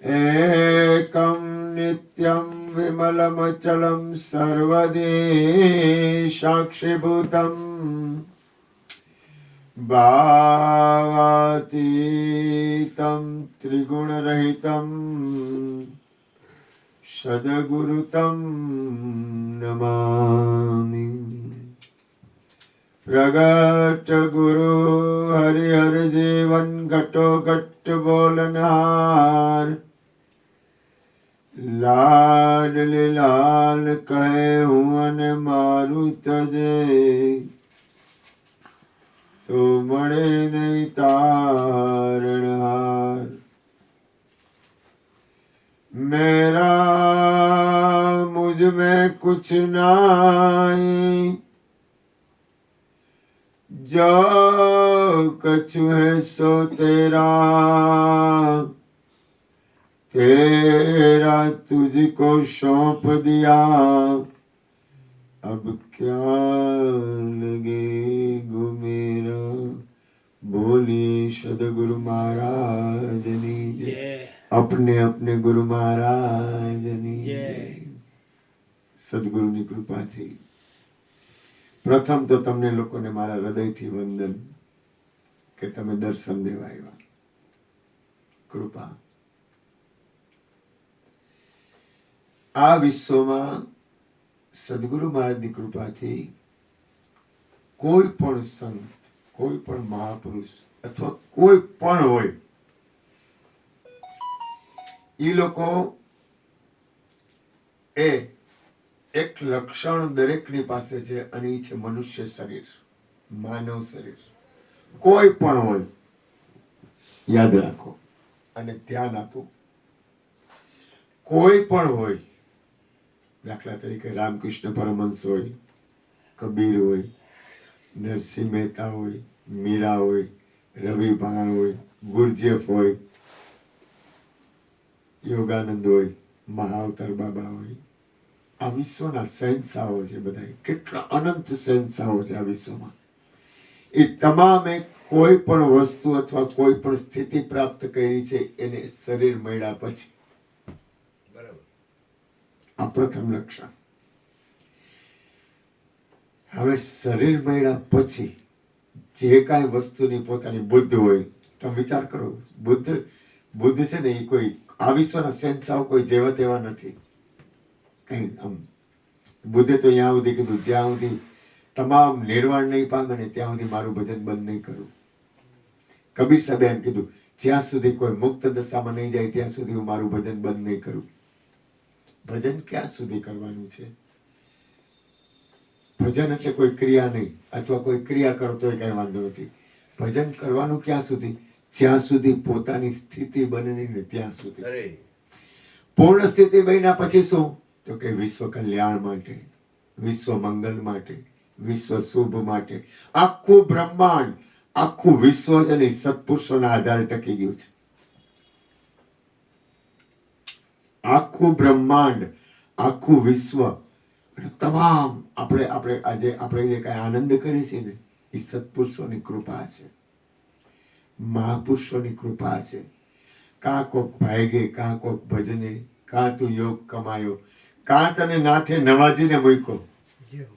एकं नित्यं विमलमचलं सर्वදී साक्षिभूतं भावातीतं त्रिगुणरहितं सद्गुरुतं नमामि। प्रगट गुरु हरिहर जीवन घटो घट बोलनहार, लाडल लाल कहे हुअन मारू तजे, तो मरे नहीं तारणहार। मेरा मुझ में कुछ नाई, जो कछु है सो तेरा, तेरा तुझको सौंप दिया, अब क्या लगेगा मेरा। बोली सदगुरु महाराज ने जय। अपने अपने गुरु महाराज ने जय। સદગુરુની કૃપાથી પ્રથમ તો તમને લોકોને મારા હૃદયથી વંદન કે તમે દર્શન દેવા આવ્યા. કૃપા આ વિશ્વમાં સદગુરુ મહારાજની કૃપાથી કોઈ પણ સંત, કોઈ પણ મહાપુરુષ અથવા કોઈ પણ હોય, એ લોકો એ એક લક્ષણ દરેકની પાસે છે અને એ છે મનુષ્ય શરીર, માનવ શરીર. કોઈ પણ હોય, યાદ રાખો અને ધ્યાન આપો. કોઈ પણ હોય, દાખલા તરીકે રામકૃષ્ણ પરમહંસ હોય, કબીર હોય, નરસિંહ મહેતા હોય, મીરા હોય, રવિ ભાણ હોય, ગુરજેફ હોય, યોગાનંદ હોય, મહાઅવતાર બાબા હોય. આ વિશ્વના શહેનશાહો છે બધા. કેટલા અનંત શહેનશાહો છે આ વિશ્વમાં. એ તમામે કોઈ પણ વસ્તુ અથવા કોઈ પણ સ્થિતિ પ્રાપ્ત કરી છે એને શરીર મળ્યા પછી. આ પ્રથમ લક્ષણ. હવે શરીર મળ્યા પછી જે કાંઈ વસ્તુની પોતાની બુદ્ધ હોય, તમે વિચાર કરો, બુદ્ધ છે ને, એ કોઈ આ વિશ્વના શહેનશાહો કોઈ જેવા તેવા નથી. કઈ આમ બુદ્ધે તો ત્યાં સુધી કીધું, જ્યાં સુધી તમામ નિર્વાણ નહીં પામે ને ત્યાં સુધી મારું ભજન બંધ નહીં કરું. કબીર સાહેબે એમ કીધું, જ્યાં સુધી કોઈ મુક્ત દશામાં નહીં જાય ત્યાં સુધી હું મારું ભજન બંધ નહીં કરું. ભજન ક્યાં સુધી કરવાનું છે? ભજન એટલે કોઈ ક્રિયા નહીં, અથવા કોઈ ક્રિયા કરતો હોય કઈ વાંધો નથી. ભજન કરવાનું ક્યાં સુધી? જ્યાં સુધી પોતાની સ્થિતિ બને નહીં ને ત્યાં સુધી. પૂર્ણ સ્થિતિ બન્યા પછી શું? તો કે વિશ્વ કલ્યાણ માટે, વિશ્વ મંગલ માટે, વિશ્વ શુભ માટે. આખું બ્રહ્માંડ, આખું વિશ્વ છે ને સત્પુરુષોના આધારે ટકી ગયું છે. આખું બ્રહ્માંડ, આખું વિશ્વ, તમામ આપણે આજે આપણે જે કઈ આનંદ કરીએ છીએ ને, એ સત્પુરુષોની કૃપા છે, મહાપુરુષોની કૃપા છે. કાં કોક ભાગે, કાં કોક ભજને, કાં તું યોગ કમાયો, કાં તને નાથે નવાજીને મૂક્યો,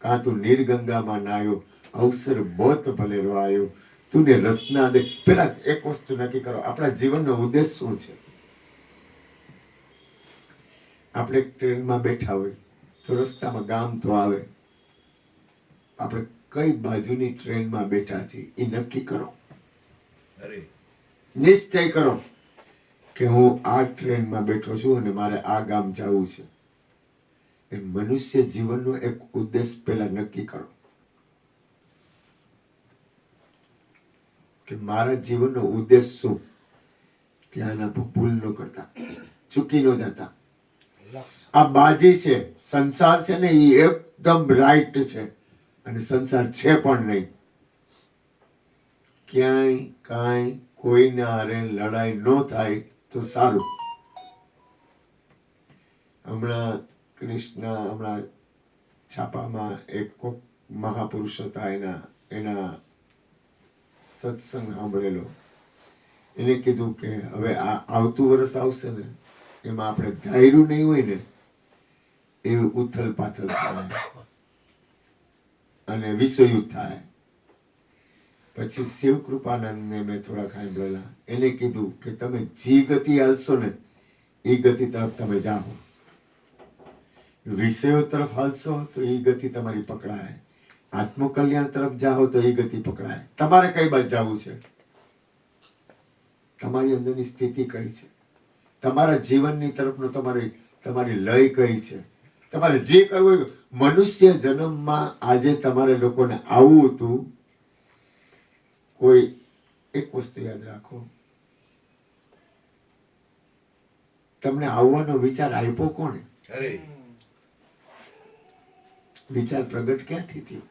કાં તું નીરગંગામાં નાયો, અવસર બોત ભલે રોયો, તુને રસના દે. પેલા એક વસ્તુ નક્કી કરો, આપણા જીવનનો ઉદ્દેશ શું છે? આપણે ટ્રેનમાં બેઠા હોય તો રસ્તામાં ગામ તો આવે, આપણે કઈ બાજુની ટ્રેનમાં બેઠા છીએ એ નક્કી કરો. નિશ્ચય કરો કે હું આ ટ્રેનમાં બેઠો છું અને મારે આ ગામ જવું છે. એ મનુષ્ય જીવનનો એક ઉદ્દેશ પેલા નક્કી કરો કે મારા જીવનનો ઉદ્દેશ શું. ધ્યાન આપો, ભૂલ ન કરતા, ચૂકી ન જતા. આ બાજી છે, સંસાર છે ને, એ એકદમ રાઈટ છે અને સંસાર છે પણ નહીં. ક્યાંય કાંઈ કોઈના હારે લડાઈ ન થાય તો સારું. હમણાં છાપામાં એક કોક મહાપુરુષ હતા, એના સત્સંગ સાંભળેલો. એને કીધું કે હવે આ આવતું વર્ષ આવશે ને એમાં આપણે ધાર્યું નહીં હોય ને એવી ઉથલ પાથલ થાય અને વિશ્વયુદ્ધ થાય. પછી શિવ કૃપાનંદને મેં થોડા સાંભળેલા, એને કીધું કે તમે જે ગતિ હાલશો ને એ ગતિ તરફ તમે જાઓ. વિષયો તરફ હાલશો તો એ ગતિ તમારી પકડાય, આત્મકલ્યાણ તરફ જાઓ તો એ ગતિ પકડાય. તમારે કઈ બાજુ જવું છે, તમારી અંદરની સ્થિતિ કઈ છે, તમારા જીવનની તરફનો તમારી લય કઈ છે, તમારે જે કરવું હોય. મનુષ્ય જન્મમાં આજે તમારે લોકોને આવવું હતું. કોઈ એક વસ્તુ યાદ રાખો, તમને આવવાનો વિચાર આપ્યો કોણે? વિચાર પ્રગટ ક્યાંથી થયો?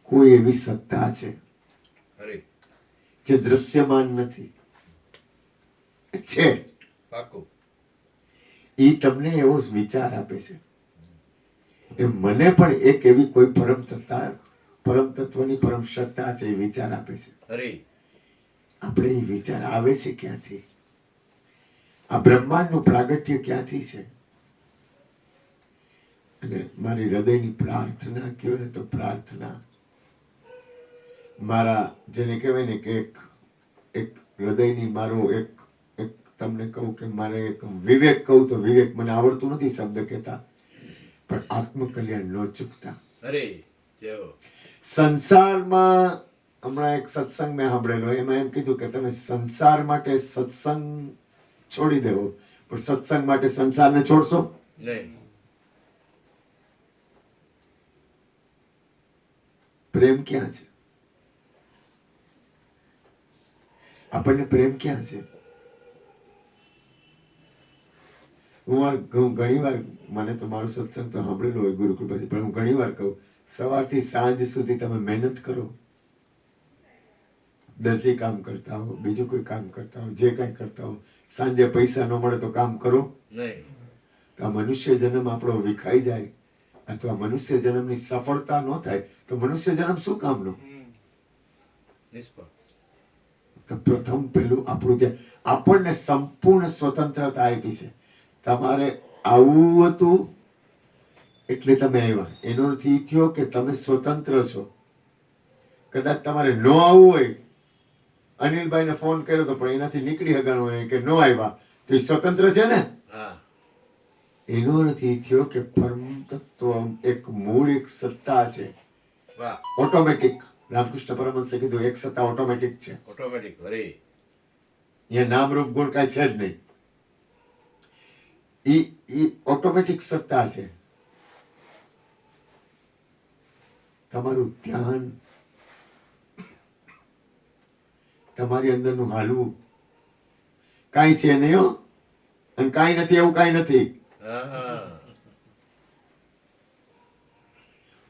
કોઈ એવી સત્તા છે જે દ્રશ્યમાન નથી, છે. એ તમને એવો વિચાર આપે છે. એ મને પણ એક એવી કોઈ પરમ તત્વની પરમ સત્તા છે, એ વિચાર આપે છે. આપણે એ વિચાર આવે છે ક્યાંથી? આ બ્રહ્માંડનું પ્રાગટ્ય ક્યાંથી છે? અને મારી હૃદયની પ્રાર્થના કહો ને તો પ્રાર્થના મારા જેને કહેવાય ને કે એક હૃદયની મારો એક તમને કહું કે મારે એક વિવેક કહું તો વિવેક, મને આવડતું નથી શબ્દ કહેતા, પણ આત્મકલ્યાણ ન ચૂકતા. સંસારમાં હમણાં એક સત્સંગ મેં સાંભળેલો, એમાં એમ કીધું કે તમે સંસાર માટે સત્સંગ છોડી દેવો, પણ સત્સંગ માટે સંસારને છોડશો નહીં. પ્રેમ ક્યાં છે? આપણને પ્રેમ ક્યાં છે? હું ઘણી વાર, મને તો મારું સત્સંગ તો સાંભળેલું હોય ગુરુ કૃપાથી, પણ હું ઘણી વાર કહું, સવારથી સાંજ સુધી તમે મહેનત કરો, દરજી કામ કરતા હો, બીજું કોઈ કામ કરતા હો, જે કાંઈ કરતા હો, સાંજે પૈસા ન મળે તો કામ કરો નહીં. તો આ મનુષ્ય જન્મ આપણો વિખાઈ જાય અથવા મનુષ્ય જન્મની સફળતા ન થાય તો મનુષ્ય જન્મ શું કામનો? તો પ્રથમ પેલું આપણું ધ્યાન, આપણને સંપૂર્ણ સ્વતંત્રતા આપી છે. તમારે આવવું હતું એટલે તમે આવ્યા, એનો અર્થ એ થયો કે તમે સ્વતંત્ર છો. કદાચ તમારે ન આવવું હોય, અનિલભાઈને ફોન કર્યો તો પણ એનાથી નીકળી હગાણું હોય કે ન આવ્યા, તો એ સ્વતંત્ર છે ને. એનો અર્થ એ થયો કે પરમ તત્વ એક મૂળ એક સત્તા છે, ઓટોમેટિક. રામકૃષ્ણ પરમહંસે કીધું એક સત્તા ઓટોમેટિક છે. અહીંયા નામ રૂપ ગુણ કાંઈ છે જ નહીં. એ ઓટોમેટિક સત્તા છે. તમારું ધ્યાન, તમારી અંદરનું હાલવું, કાંઈ છે નહીં હો, અને કાંઈ નથી એવું કાંઈ નથી.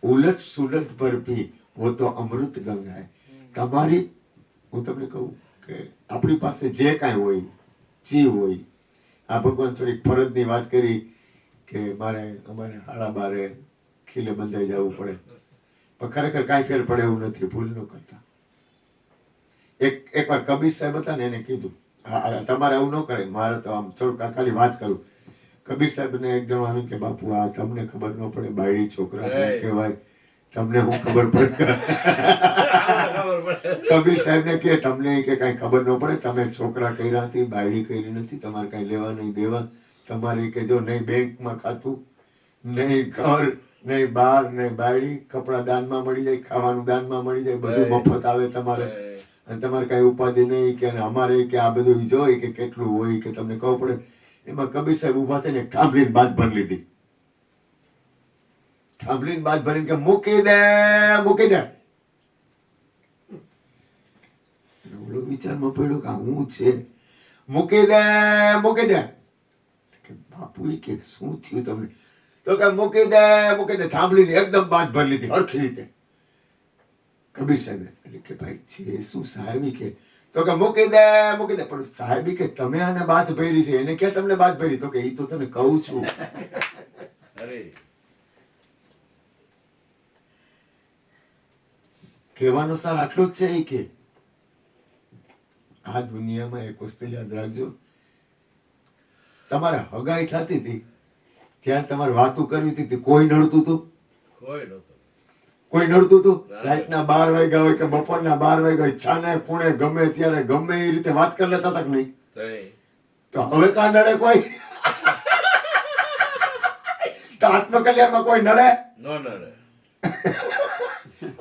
ઉલટ સુલટ પર ભી वो तो અમૃત ગંગા હૈ. તમારી, હું તમને કહું કે આપણી પાસે જે કાંઈ હોય, જીવ હોય, આ ભગવાન થોડીક ફરજની વાત કરી કે અમારે 12:30 ખીલે બંધાઈ જવું પડે, પણ ખરેખર કાંઈ ફેર પડે એવું નથી. ભૂલ ન કરતા. એકવાર કબીર સાહેબ હતા ને, એને કીધું તમારે આવું ન કરે, મારે તો આમ થોડું ખાલી વાત કરું. કબીર સાહેબ ને એક જણ આવ્યું કે બાપુ આ તમને ખબર ન પડે, બાયડી છોકરા કહેવાય, તમને હું ખબર પડે? કબીર સાહેબ ને કે તમને કે કઈ ખબર ન પડે, તમે છોકરા કર્યા નથી, બાયડી કરી નથી, તમારે કઈ લેવા નહીં દેવા, તમારે કે જો નહીં બેંકમાં ખાતું, નહીં ઘર, નહીં બાર, નહીં બાયડી, કપડા દાનમાં મળી જાય, ખાવાનું દાનમાં મળી જાય, બધું મફત આવે તમારે, અને તમારે કઈ ઉપાધિ નહીં કે અમારે કે આ બધું જોઈ કે કેટલું હોય કે તમને ખબર પડે. એમાં કબીર સાહેબ ઉભા થઈને થાંભલીને બાદ ભરી લીધી. થાંભલીને બાદ ભરીને કે મૂકી દે, મૂકી દે. ઓલો વિચારમાં પડ્યો કે હું છે, મૂકી દે, મૂકી દે. કે બાપુ કે શું થયું તમને? તો કે મૂકી દે, મૂકી દે. થાંભલીને એકદમ બાદ ભરી લીધી હરખી રીતે. કબીર સાહેબ એટલે કે ભાઈ છે શું સાહેબી કે? તો કે મૂકી દે, મૂકી દે. પણ સાહેબી કે તમે આને બાદ ભરી છે, એને ક્યાં તમને બાદ ભરી? તો કે એ તો તને કહું છું. કહેવાનો સાર આટલો જ છે. એ કે આ દુનિયામાં એક વસ્તુ યાદ રાખજો, તમારે હગાઈ થતી હતી ત્યારે તમારે વાતો કરવી હતી, કોઈ નડતું હતું? કોઈ નડતું હતું? રાતના 12 વાગ્યા હોય કે બપોરના 12 વાગ્યા હોય, છાને ખૂણે ગમે ત્યારે ગમે એ રીતે વાત કરી લેતા હતા કે નહીં? તો હવે કાં નડે કોઈ? તો આત્મકલ્યાણમાં કોઈ નડે?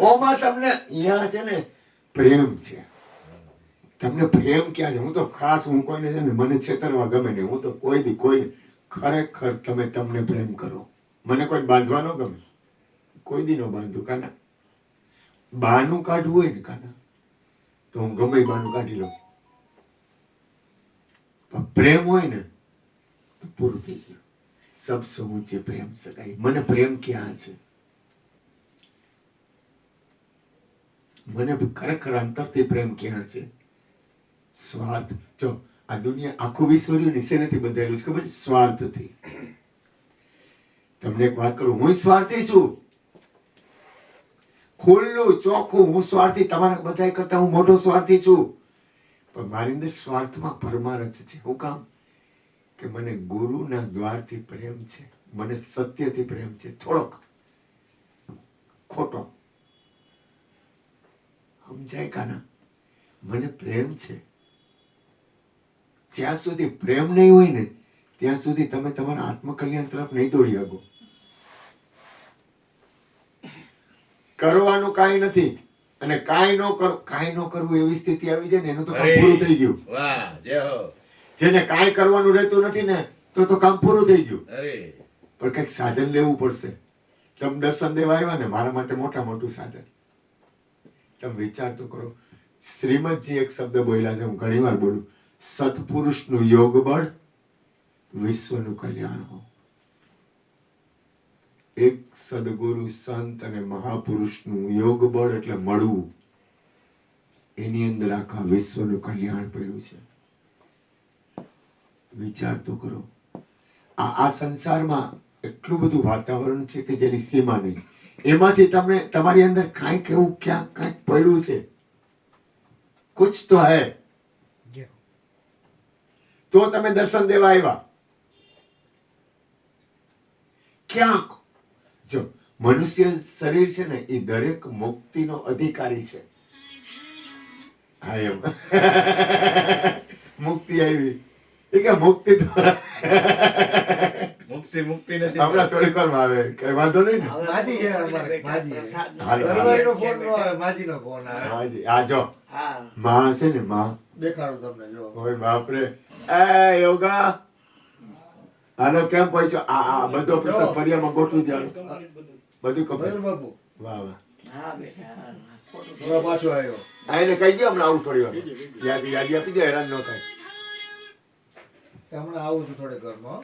ઓમાં તમને અહીંયા છે ને પ્રેમ છે. તમને પ્રેમ ક્યાં છે? હું તો ખાસ હું કોઈને છે ને મને છેતરવા ગમે નહીં. હું તો કોઈ ખરેખર તમને પ્રેમ કરો. મને કોઈ બાંધવા ન ગમે, કોઈ દી ન બાંધું. કાના બહાનું કાઢવું હોય ને કાના તો હું ગમે બહાનું કાઢી લઉં. પણ પ્રેમ હોય ને તો પૂરું થઈ ગયું. સબસે ઊંચે પ્રેમ સગાઈ. મને પ્રેમ ક્યાં છે? મને ખરેખર અંતરથી પ્રેમ ક્યાં છે? સ્વાર્થ. જો આ દુનિયા આખું વિશ્વ નિશેનેથી બંધાયેલું છે ખબર છે? સ્વાર્થથી. તમને એક વાત કરું, હું સ્વાર્થી છું, ખુલ્લું ચોખ્ખું. હું સ્વાર્થી, તમારા બધા કરતા હું મોટો સ્વાર્થી છું. પણ મારી અંદર સ્વાર્થમાં પરમારથ છે. શું કામ? કે મને ગુરુના દ્વારથી પ્રેમ છે, મને સત્યથી પ્રેમ છે, થોડોક ખોટો. સમજાય કાના? મને પ્રેમ છે. જ્યાં સુધી પ્રેમ નહીં હોય ને ત્યાં સુધી તમે તમારા આત્મકલ્યાણ તરફ નહીં દોડી શકો. કરવાનું કાંઈ નથી અને કાંઈ ન કરવું એવી સ્થિતિ આવી જાય ને એનું તો કામ પૂરું થઈ ગયું. જેને કાંઈ કરવાનું રહેતું નથી ને તો કામ પૂરું થઈ ગયું. પણ કંઈક સાધન લેવું પડશે. તમે દર્શન દેવા આવ્યા ને, મારા માટે મોટું સાધન. તમે વિચાર તો કરો. શ્રીમદજી એક શબ્દ બોલ્યા છે, હું ઘણી વાર બોલું, સત્પુરુષનું યોગ બળ વિશ્વનું કલ્યાણ હો. એક સદગુરુ સંત અને મહાપુરુષનું યોગ બળ એટલે મળવું, એની અંદર આખા વિશ્વનું કલ્યાણ પડ્યું છે. વિચાર તો કરો. આ સંસારમાં એટલું બધું વાતાવરણ છે કે જેની સીમા નહીં. એમાંથી તમને તમારી અંદર કાંઈક એવું ક્યાંક કાંઈક પડ્યું છે, કુછ તો હૈ. તો તમે દર્શન દેવા આવ્યા. ક્યાંક જો મનુષ્ય શરીર છે ને એ દરેક મુક્તિનો અધિકારી છે. હા એમ મુક્તિ આવી એ કે મુક્તિ તો મુક્તિ નથી. હમણાં થોડીક વાર આવે કઈ વાંધો નહીં ને. માજી છે અમારે, માજી ઘરવાળીનો ફોન નો આવે, માજીનો ફોન આવે. માજી આ જો માં છે ને, માં દેખાડું તમને. જો ઓય બાપ રે, એ યોગા આનો કેમ પહોંચ્યો? આ બધો પ્રસંગ ફરિયામાં ગોઠવી દેવાનું, બધું કમ્પ્લીટ. બાબુ વાહ વાહ. હા બેટા થોડો પાછો આવ્યો. આ એને કહી દે હમણાં આવું થોડી વાર. યાદી આપી દે, હેરાન ન થાય. હમણાં આવું છું થોડે ઘરમાં.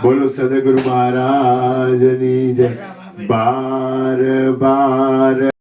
બોલો સદગુરુ મહારાજની જય. બાર